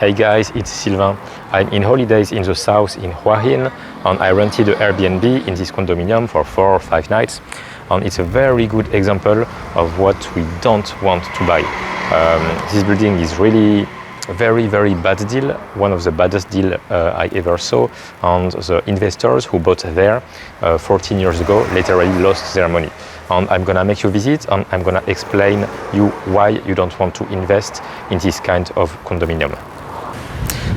Hey guys, it's Sylvain. I'm in holidays in the south in Hua Hin, and I rented an Airbnb in this condominium for 4 or 5 nights. And it's a very good example of what we don't want to buy. This building is really a very bad deal, one of the baddest deals I ever saw. And the investors who bought there 14 years ago literally lost their money. And I'm gonna make you visit, and I'm gonna explain you why you don't want to invest in this kind of condominium.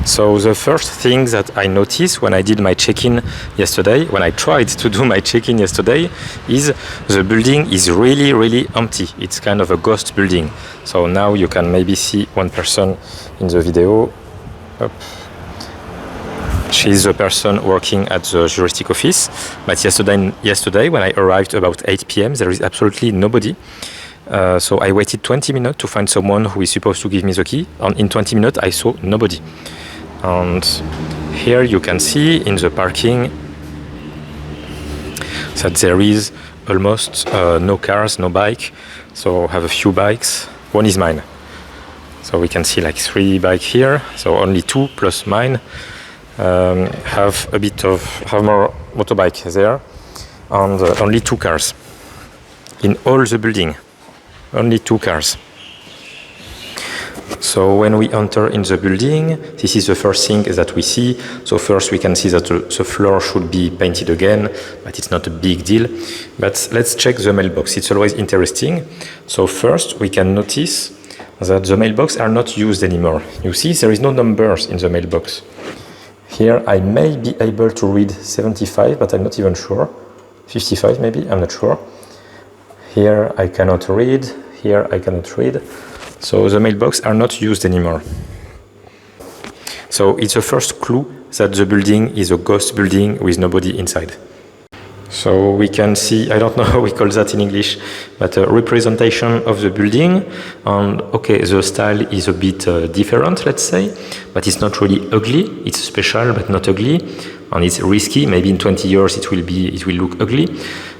So the first thing that I noticed when I did my check-in yesterday, when I tried to do my check-in yesterday, is the building is really empty. It's kind of a ghost building. So now you can maybe see one person in the video. She's the person working at the juristic office. But yesterday when I arrived about 8 p.m, there is absolutely nobody. So I waited 20 minutes to find someone who is supposed to give me the key, and in 20 minutes I saw nobody. And here you can see in the parking that there is almost no cars, no bike. So I have a few bikes. One is mine. So we can see like 3 bikes here. So only 2 plus mine. Have more motorbike there, and only 2 cars in all the building. Only 2 cars. So when we enter in the building, this is the first thing that we see. So first we can see that the floor should be painted again, but it's not a big deal. But let's check the mailbox. It's always interesting. So first we can notice that the mailbox are not used anymore. You see, there is no numbers in the mailbox. Here I may be able to read 75, but I'm not even sure. 55 maybe, I'm not sure. Here I cannot read, here I cannot read. So the mailbox are not used anymore. So it's a first clue that the building is a ghost building with nobody inside. So we can see, I don't know how we call that in English, but a representation of the building. And okay, the style is a bit different, let's say, but it's not really ugly. It's special, but not ugly. And it's risky. Maybe in 20 years it will look ugly,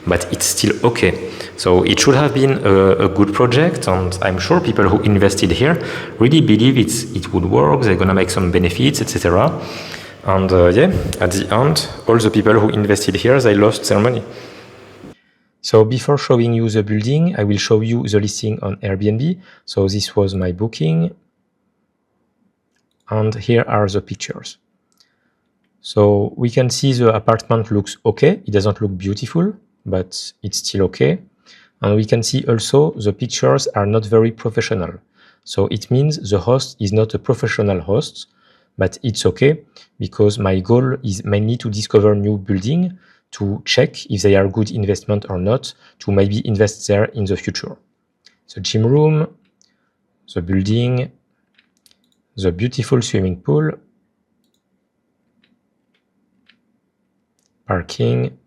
but it's still okay. So it should have been a good project, and I'm sure people who invested here really believe it would work. They're gonna make some benefits, etc. And yeah, at the end, all the people who invested here, they lost their money. So before showing you the building, I will show you the listing on Airbnb. So this was my booking, and here are the pictures. So we can see the apartment looks okay. It doesn't look beautiful, but it's still okay. And we can see also the pictures are not very professional. So it means the host is not a professional host, but it's okay because my goal is mainly to discover new building, to check if they are good investment or not, to maybe invest there in the future. The gym room, the building, the beautiful swimming pool, parking.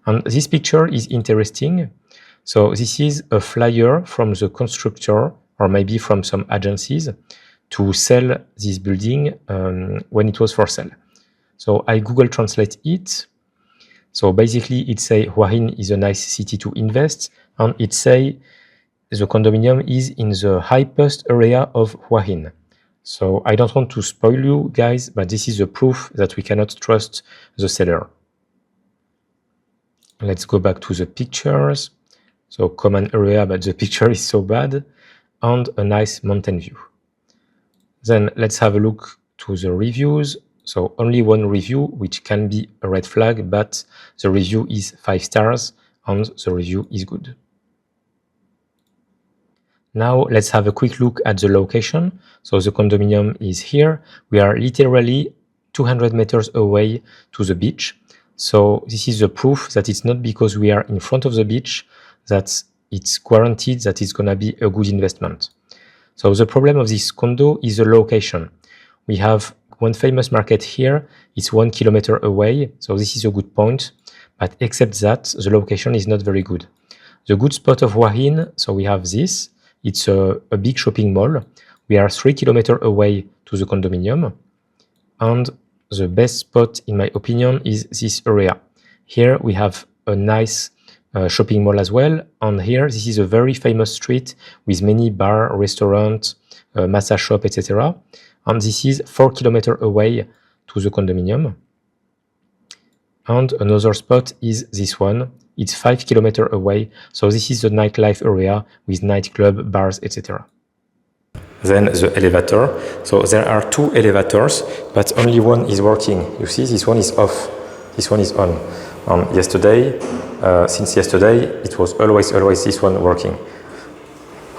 And this picture is interesting. So this is a flyer from the constructor or maybe from some agencies to sell this building when it was for sale. So I Google Translate it. So basically it say Hua Hin is a nice city to invest, and it say the condominium is in the hypest area of Hua Hin. So I don't want to spoil you guys, but this is the proof that we cannot trust the seller. Let's go back to the pictures. So common area, but the picture is so bad, and a nice mountain view. Then let's have a look to the reviews. So only one review, which can be a red flag, but the review is 5 stars and the review is good. Now let's have a quick look at the location. So the condominium is here. We are literally 200 meters away to the beach. So this is the proof that it's not because we are in front of the beach that it's guaranteed that it's gonna be a good investment. So the problem of this condo is the location. We have one famous market here. It's 1 kilometer away. So this is a good point, but except that the location is not very good. The good spot of Hua Hin, so we have this. It's a big shopping mall. We are 3 kilometers away to the condominium. And the best spot, in my opinion, is this area. Here we have a nice shopping mall as well. And here, this is a very famous street with many bar, restaurants, massage shop, etc. And this is 4 kilometers away to the condominium. And another spot is this one. It's 5 kilometers away. So this is the nightlife area with nightclub, bars, etc. Then the elevator. So there are 2 elevators, but only one is working. You see, this one is off. This one is on. Since yesterday, it was always this one working.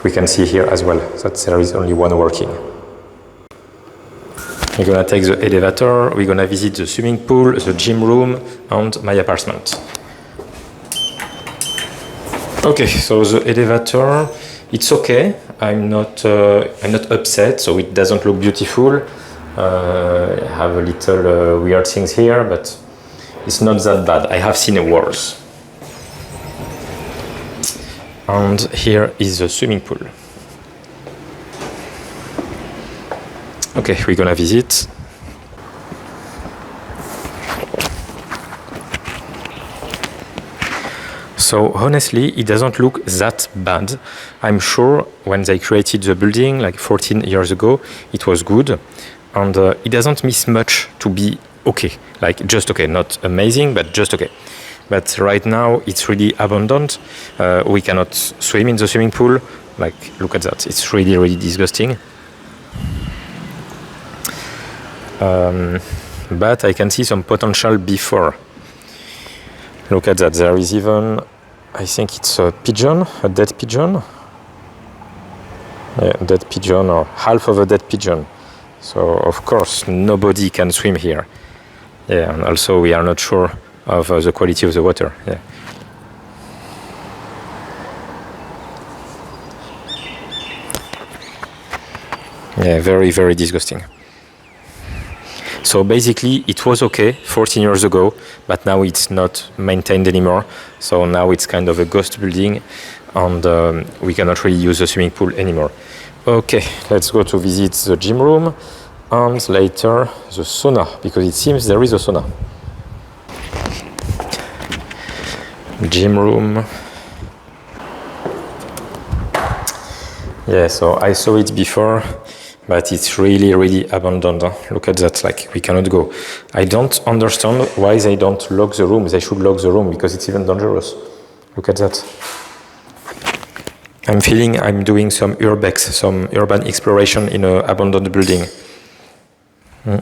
We can see here as well that there is only one working. We're gonna take the elevator, we're gonna visit the swimming pool, the gym room, and my apartment. Okay, so the elevator, it's okay. I'm not upset, so it doesn't look beautiful. I have a little weird things here, but it's not that bad. I have seen worse. And here is the swimming pool. Okay, we're gonna visit. So honestly, it doesn't look that bad. I'm sure when they created the building like 14 years ago, it was good. And it doesn't miss much to be okay. Like just okay, not amazing, but just okay. But right now it's really abandoned. We cannot swim in the swimming pool. Like, look at that. It's really, really disgusting. But I can see some potential before. Look at that. There is even, I think it's a pigeon, a dead pigeon. Yeah, dead pigeon or half of a dead pigeon. So of course nobody can swim here. Yeah, and also we are not sure of the quality of the water. Yeah. Yeah, very, very disgusting. So basically it was okay 14 years ago, but now it's not maintained anymore. So now it's kind of a ghost building, and we cannot really use the swimming pool anymore. Okay, let's go to visit the gym room and later the sauna, because it seems there is a sauna. Gym room. Yeah, so I saw it before, but it's really, really abandoned. Look at that, like we cannot go. I don't understand why they don't lock the room. They should lock the room because it's even dangerous. Look at that. I'm feeling I'm doing some urbex, some urban exploration in an abandoned building. And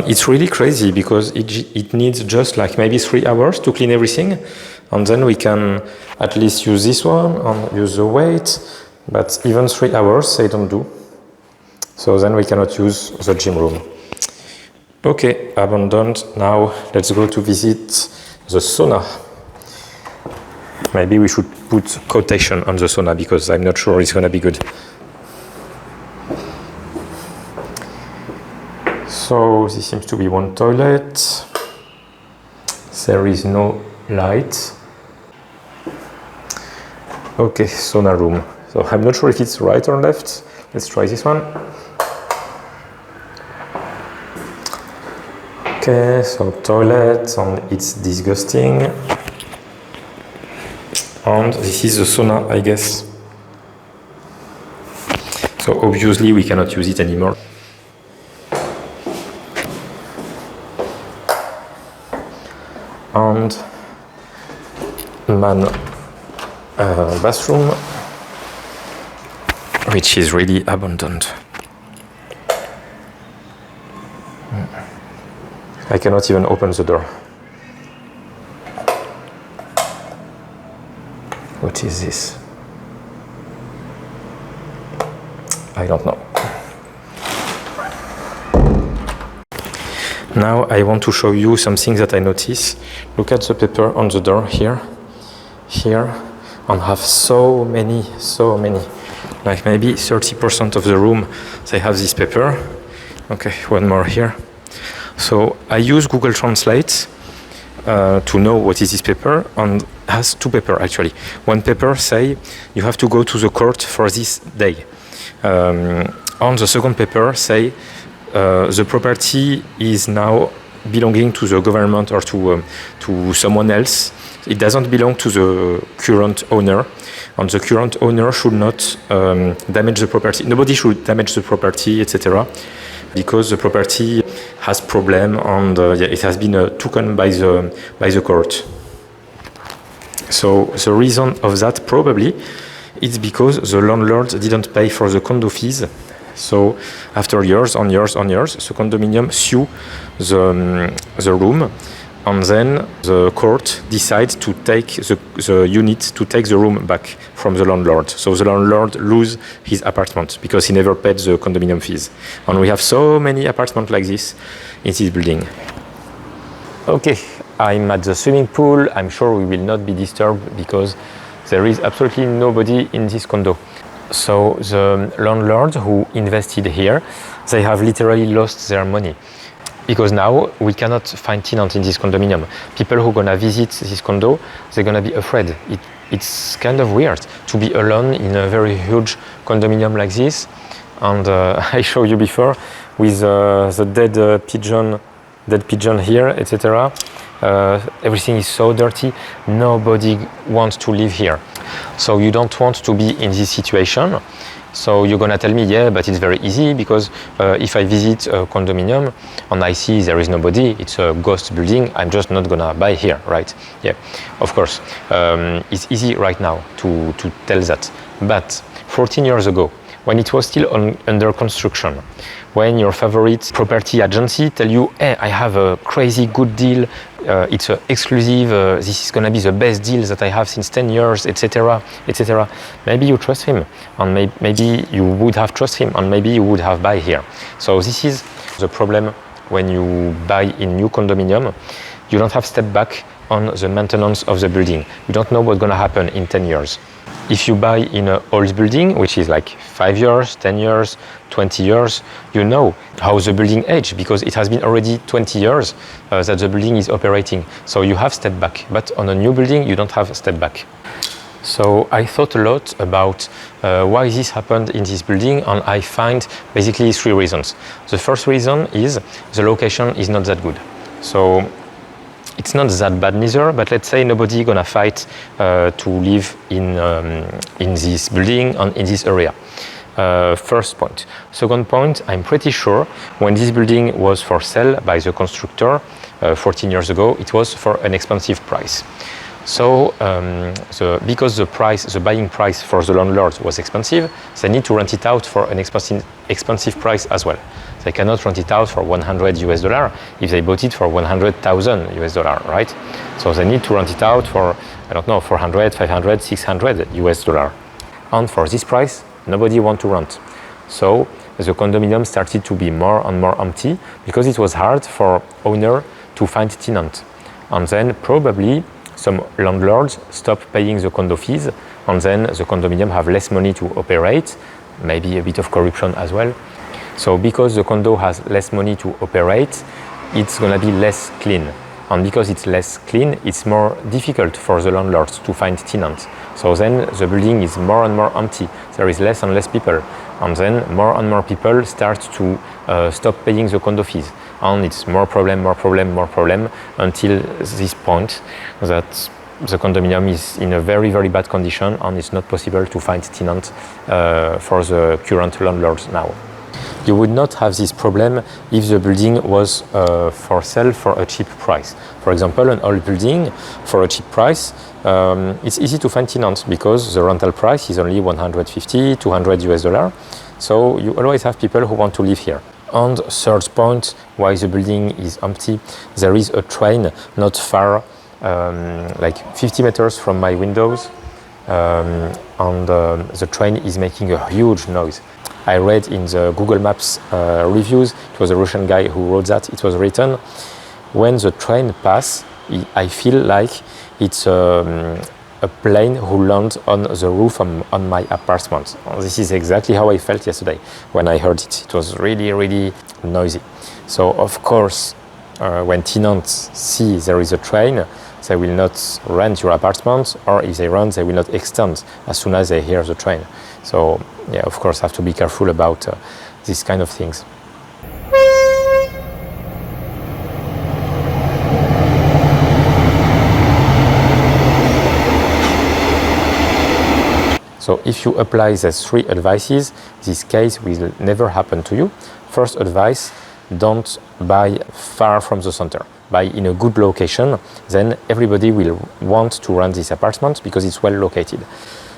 it's really crazy because it needs just like maybe 3 hours to clean everything, and then we can at least use this one and use the weight, but even 3 hours they don't do. So then we cannot use the gym room. Okay, abandoned. Now let's go to visit the sauna. Maybe we should put quotation on the sauna because I'm not sure it's gonna be good. So this seems to be one toilet. There is no light. Okay, sauna room. So I'm not sure if it's right or left. Let's try this one. Okay, so toilet, and it's disgusting. And this is the sauna, I guess. So obviously we cannot use it anymore. And man bathroom, which is really abandoned. I cannot even open the door. What is this? I don't know. Now I want to show you something that I notice. Look at the paper on the door here, and have so many, like maybe 30% of the room, they have this paper. Okay, one more here. So I use Google Translate to know what is this paper, and has 2 papers actually. One paper say you have to go to the court for this day. On the second paper say the property is now belonging to the government or to someone else, It doesn't belong to the current owner, and the current owner should not damage the property. Nobody should damage the property, etc., because the property has problem and it has been taken by the court. So the reason of that probably is because the landlord didn't pay for the condo fees. So after years on years on years, the condominium sue the room, and then the court decides to take the unit, to take the room back from the landlord. So the landlord loses his apartment because he never paid the condominium fees. And we have so many apartments like this in this building. Okay, I'm at the swimming pool. I'm sure we will not be disturbed because there is absolutely nobody in this condo. So the landlords who invested here, they have literally lost their money. Because now we cannot find tenants in this condominium. People who are gonna visit this condo, they're gonna be afraid. It's kind of weird to be alone in a very huge condominium like this. And I showed you before with the dead pigeon here, etc. Everything is so dirty. Nobody wants to live here. So you don't want to be in this situation. So you're gonna tell me, yeah, but it's very easy because if I visit a condominium and I see there is nobody, it's a ghost building, I'm just not gonna buy here, right? Yeah, of course. It's easy right now to tell that. But 14 years ago, when it was still under construction, when your favorite property agency tell you, hey, I have a crazy good deal, it's exclusive, this is gonna be the best deal that I have since 10 years, etc., etc. Maybe you trust him, and maybe you would have trust him, and maybe you would have buy here. So this is the problem when you buy in new condominium. You don't have step back on the maintenance of the building. You don't know what's gonna happen in 10 years. If you buy in an old building, which is like 5 years, 10 years, 20 years, you know how the building ages because it has been already 20 years that the building is operating. So you have step back, but on a new building, you don't have step back. So I thought a lot about why this happened in this building, and I find basically 3 reasons. The first reason is the location is not that good. So it's not that bad neither, but let's say nobody gonna fight to live in this building and in this area. First point. Second point, I'm pretty sure when this building was for sale by the constructor 14 years ago, it was for an expensive price. So because the buying price for the landlord was expensive, they need to rent it out for an expensive price as well. They cannot rent it out for $100 if they bought it for $100,000, right? So they need to rent it out for, I don't know, $400, $500, $600. And for this price, nobody wants to rent. So the condominium started to be more and more empty because it was hard for owner to find tenant. And then probably some landlords stop paying the condo fees, and then the condominium have less money to operate, maybe a bit of corruption as well. So because the condo has less money to operate, it's gonna be less clean. And because it's less clean, it's more difficult for the landlords to find tenants. So then the building is more and more empty. There is less and less people. And then more and more people start to stop paying the condo fees. And it's more problem until this point that the condominium is in a very, very bad condition and it's not possible to find tenants for the current landlords now. You would not have this problem if the building was for sale for a cheap price. For example, an old building for a cheap price, it's easy to find tenants because the rental price is only $150, $200. So you always have people who want to live here. And third point, why the building is empty, there is a train not far, like 50 meters from my windows, and the train is making a huge noise. I read in the Google Maps reviews, it was a Russian guy who wrote that, it was written, when the train passes, I feel like it's a plane who lands on the roof on my apartment. This is exactly how I felt yesterday when I heard it. It was really, really noisy. So of course, when tenants see there is a train, they will not rent your apartment, or if they rent, they will not extend as soon as they hear the train. So yeah, of course, have to be careful about these kind of things. So if you apply these 3 advices, this case will never happen to you. First advice, don't buy far from the center. Buy in a good location, then everybody will want to rent this apartment because it's well located.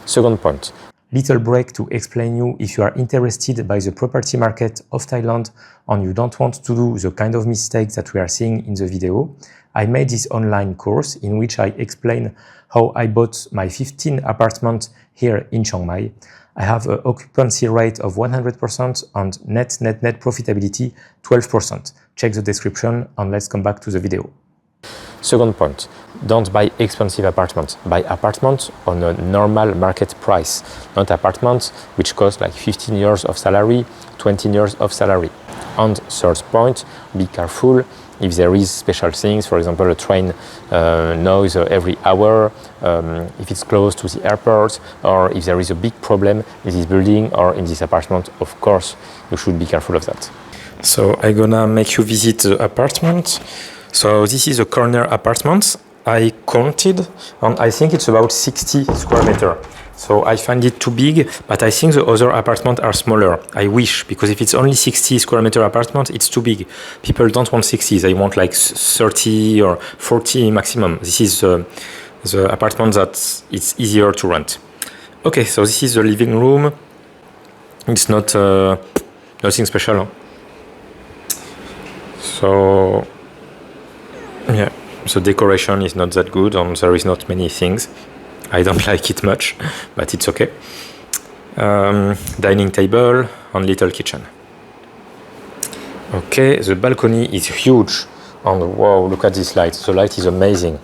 Second point, little break to explain you if you are interested by the property market of Thailand and you don't want to do the kind of mistakes that we are seeing in the video. I made this online course in which I explain how I bought my 15 apartments here in Chiang Mai. I have an occupancy rate of 100% and net profitability 12%. Check the description and let's come back to the video. Second point, don't buy expensive apartments. Buy apartments on a normal market price, not apartments which cost like 15 years of salary, 20 years of salary. And third point, be careful if there is special things, for example, a train noise every hour, if it's close to the airport, or if there is a big problem in this building or in this apartment, of course, you should be careful of that. So I'm gonna make you visit the apartment. So this is a corner apartment. I counted and I think it's about 60 square meters. So I find it too big, but I think the other apartments are smaller. I wish, because if it's only 60 square meter apartment, it's too big. People don't want 60, they want like 30 or 40 maximum. This is the apartment that it's easier to rent. Okay, so this is the living room. It's not nothing special. So yeah, the decoration is not that good and there is not many things. I don't like it much, but it's okay. Dining table and little kitchen. Okay, the balcony is huge. And wow, look at this light. The light is amazing.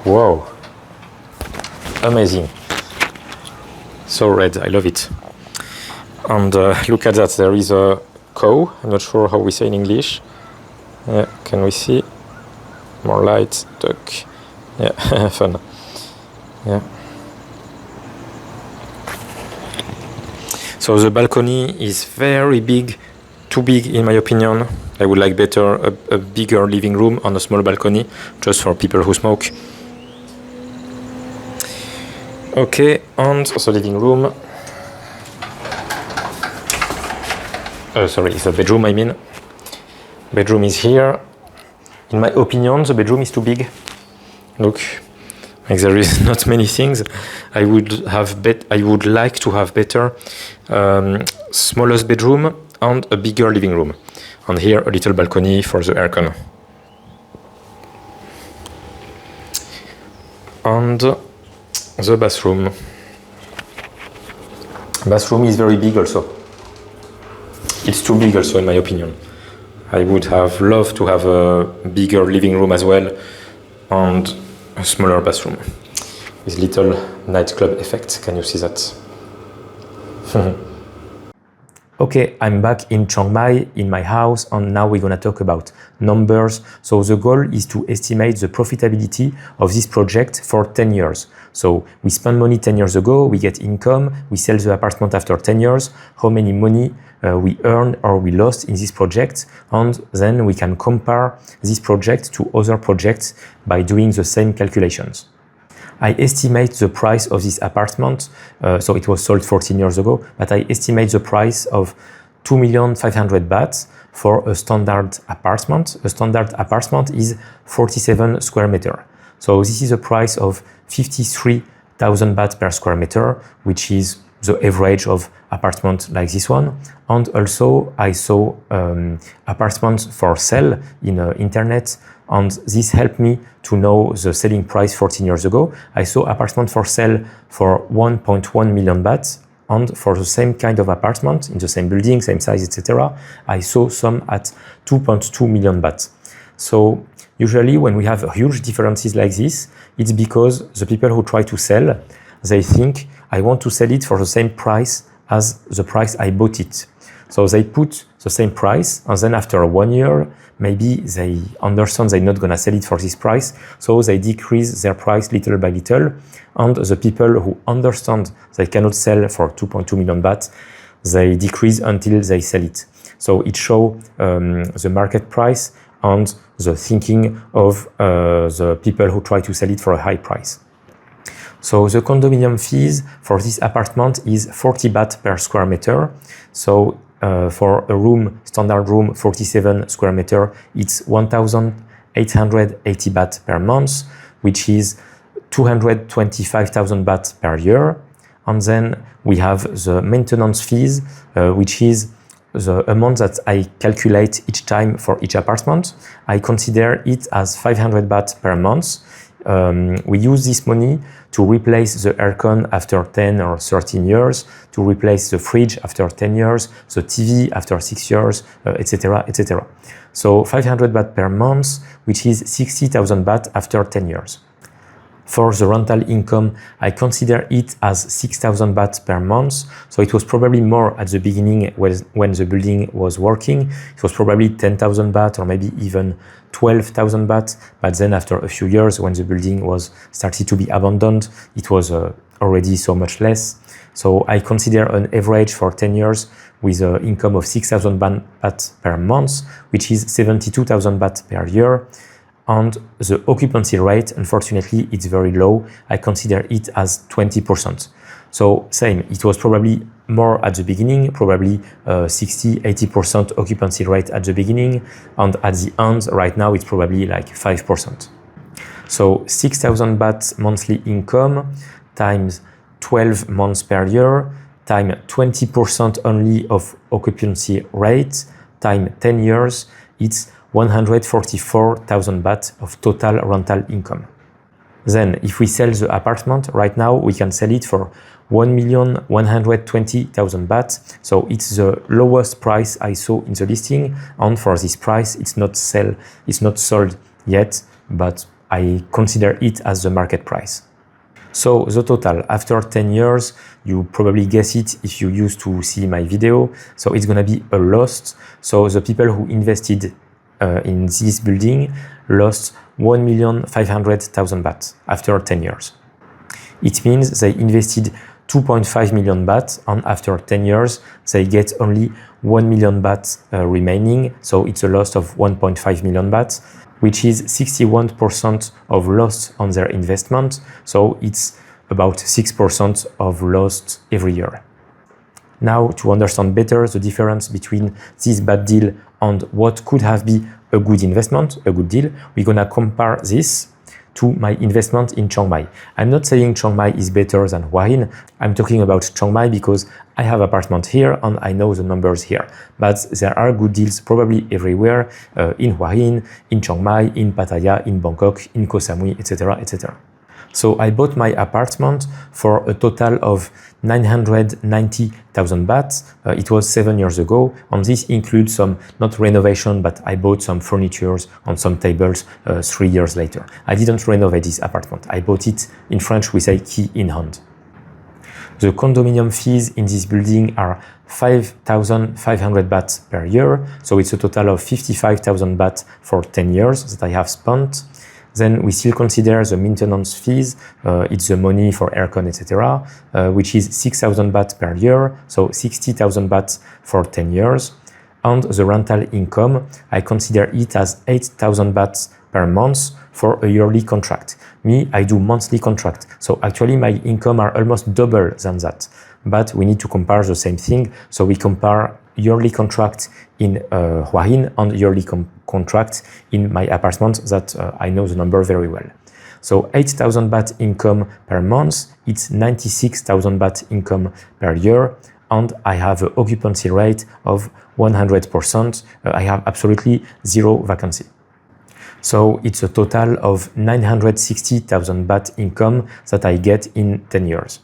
Wow. Amazing. So red, I love it. And look at that, there is a cow. I'm not sure how we say in English. Yeah, can we see? More light, duck. Yeah, fun. Yeah. So the balcony is very big, too big in my opinion. I would like better a bigger living room on a small balcony, just for people who smoke. Okay, and the living room. Sorry, the bedroom I mean. Bedroom is here. In my opinion, the bedroom is too big. Look. Like there is not many things. I would like to have better smallest bedroom and a bigger living room. And here a little balcony for the aircon. And the bathroom. Bathroom is very big also. It's too big also in my opinion. I would have loved to have a bigger living room as well and a smaller bathroom with little nightclub effect. Can you see that? Okay, I'm back in Chiang Mai in my house and now we're gonna talk about numbers. So the goal is to estimate the profitability of this project for 10 years. So we spend money 10 years ago, we get income, we sell the apartment after 10 years, how many money we earned or we lost in this project, and then we can compare this project to other projects by doing the same calculations. I estimate the price of this apartment, so it was sold 14 years ago, but I estimate the price of 2,500,000 baht for a standard apartment. A standard apartment is 47 square meter. So this is a price of 53,000 baht per square meter, which is the average of apartment like this one. And also I saw apartments for sale in internet, and this helped me to know the selling price 14 years ago. I saw apartment for sale for 1.1 million baht, and for the same kind of apartment in the same building, same size, etc., I saw some at 2.2 million baht. So usually when we have huge differences like this, it's because the people who try to sell, they think I want to sell it for the same price as the price I bought it. So they put the same price, and then after 1 year, maybe they understand they're not gonna sell it for this price, so they decrease their price little by little, and the people who understand they cannot sell for 2.2 million baht, they decrease until they sell it. So it shows the market price and the thinking of the people who try to sell it for a high price. So the condominium fees for this apartment is 40 baht per square meter. So for a room, standard room, 47 square meter, it's 1,880 baht per month, which is 225,000 baht per year. And then we have the maintenance fees, which is the amount that I calculate each time for each apartment. I consider it as 500 baht per month. We use this money to replace the aircon after 10 or 13 years, to replace the fridge after 10 years, the TV after 6 years, etc., etc. So 500 baht per month, which is 60,000 baht after 10 years. For the rental income, I consider it as 6,000 baht per month. So it was probably more at the beginning when the building was working. It was probably 10,000 baht or maybe even 12,000 baht. But then after a few years, when the building was started to be abandoned, it was already so much less. So I consider an average for 10 years with an income of 6,000 baht per month, which is 72,000 baht per year. And the occupancy rate, unfortunately, it's very low. I consider it as 20%. So same, it was probably more at the beginning, probably 60-80% occupancy rate at the beginning. And at the end, right now, it's probably like 5%. So 6,000 baht monthly income times 12 months per year, time 20% only of occupancy rate, time 10 years, it's 144,000 baht of total rental income. Then, if we sell the apartment, right now we can sell it for 1,120,000 baht. So it's the lowest price I saw in the listing, and for this price, it's not sold yet, but I consider it as the market price. So the total after 10 years, you probably guess it if you used to see my video. So it's gonna be a loss. So the people who invested in this building lost 1,500,000 baht after 10 years. It means they invested 2.5 million baht, and after 10 years they get only 1 million baht remaining, so it's a loss of 1.5 million baht, which is 61% of loss on their investment, so it's about 6% of loss every year. Now, to understand better the difference between this bad deal and what could have been a good investment, a good deal, we're gonna compare this to my investment in Chiang Mai. I'm not saying Chiang Mai is better than Hua Hin. I'm talking about Chiang Mai because I have apartment here and I know the numbers here. But there are good deals probably everywhere, in Hua Hin, in Chiang Mai, in Pattaya, in Bangkok, in Koh Samui, etc., etc. So I bought my apartment for a total of 990,000 baht. It was 7 years ago, and this includes some, not renovation, but I bought some furniture and some tables 3 years later. I didn't renovate this apartment. I bought it, in French we say key in hand. The condominium fees in this building are 5,500 baht per year, so it's a total of 55,000 baht for 10 years that I have spent. Then we still consider the maintenance fees, it's the money for aircon, etc., which is 6,000 baht per year, so 60,000 baht for 10 years. And the rental income, I consider it as 8,000 baht per month for a yearly contract. Me, I do monthly contract, so actually my income are almost double than that. But we need to compare the same thing, so we compare yearly contract in Hua Hin and yearly contract in my apartment that I know the number very well. So 8,000 baht income per month, it's 96,000 baht income per year, and I have an occupancy rate of 100%. I have absolutely zero vacancy. So it's a total of 960,000 baht income that I get in 10 years.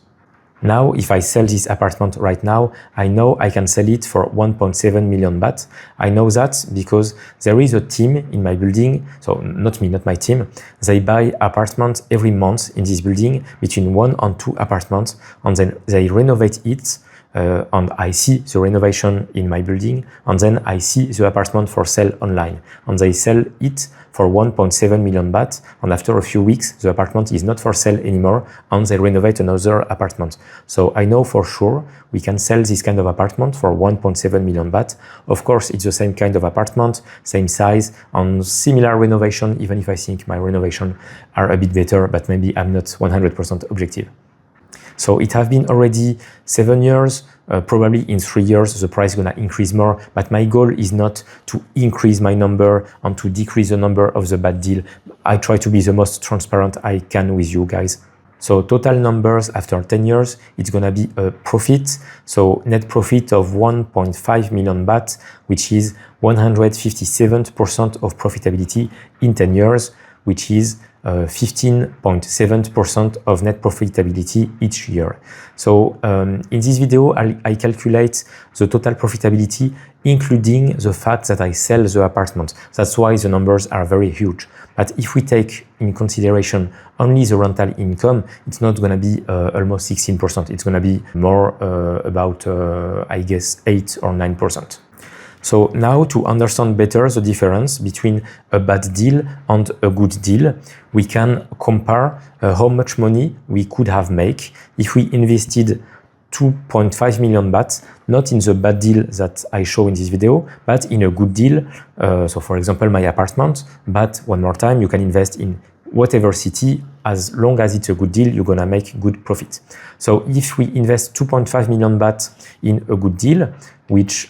Now, if I sell this apartment right now, I know I can sell it for 1.7 million baht. I know that because there is a team in my building, so not me, not my team. They buy apartments every month in this building, between 1 and 2 apartments, and then they renovate it and I see the renovation in my building, and then I see the apartment for sale online, and they sell it for 1.7 million baht, and after a few weeks the apartment is not for sale anymore and they renovate another apartment. So I know for sure we can sell this kind of apartment for 1.7 million baht. Of course it's the same kind of apartment, same size and similar renovation, even if I think my renovation are a bit better, but maybe I'm not 100% objective. So it have been already 7 years, probably in 3 years the price is gonna increase more, but my goal is not to increase my number and to decrease the number of the bad deal. I try to be the most transparent I can with you guys. So total numbers after 10 years, it's gonna be a profit. So net profit of 1.5 million baht, which is 157% of profitability in 10 years, which is 15.7% of net profitability each year. So in this video, I calculate the total profitability, including the fact that I sell the apartment. That's why the numbers are very huge. But if we take in consideration only the rental income, it's not going to be almost 16%. It's going to be more about, I guess, 8 or 9%. So now to understand better the difference between a bad deal and a good deal, we can compare how much money we could have made if we invested 2.5 million baht, not in the bad deal that I show in this video, but in a good deal. So for example, my apartment, but one more time, you can invest in whatever city, as long as it's a good deal, you're gonna make good profit. So if we invest 2.5 million baht in a good deal, which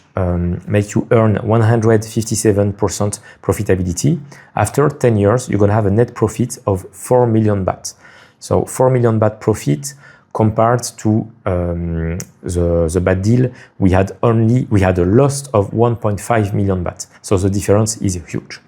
make you earn 157% profitability, after 10 years, you're gonna have a net profit of 4 million baht. So 4 million baht profit compared to the bad deal, we had a loss of 1.5 million baht. So the difference is huge.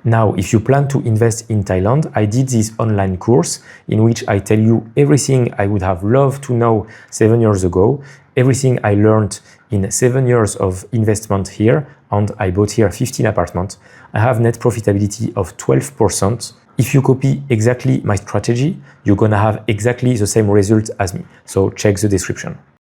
Now, if you plan to invest in Thailand, I did this online course in which I tell you everything I would have loved to know 7 years ago, everything I learned in 7 years of investment here, and I bought here 15 apartments. I have net profitability of 12%. If you copy exactly my strategy, you're gonna have exactly the same result as me. So check the description.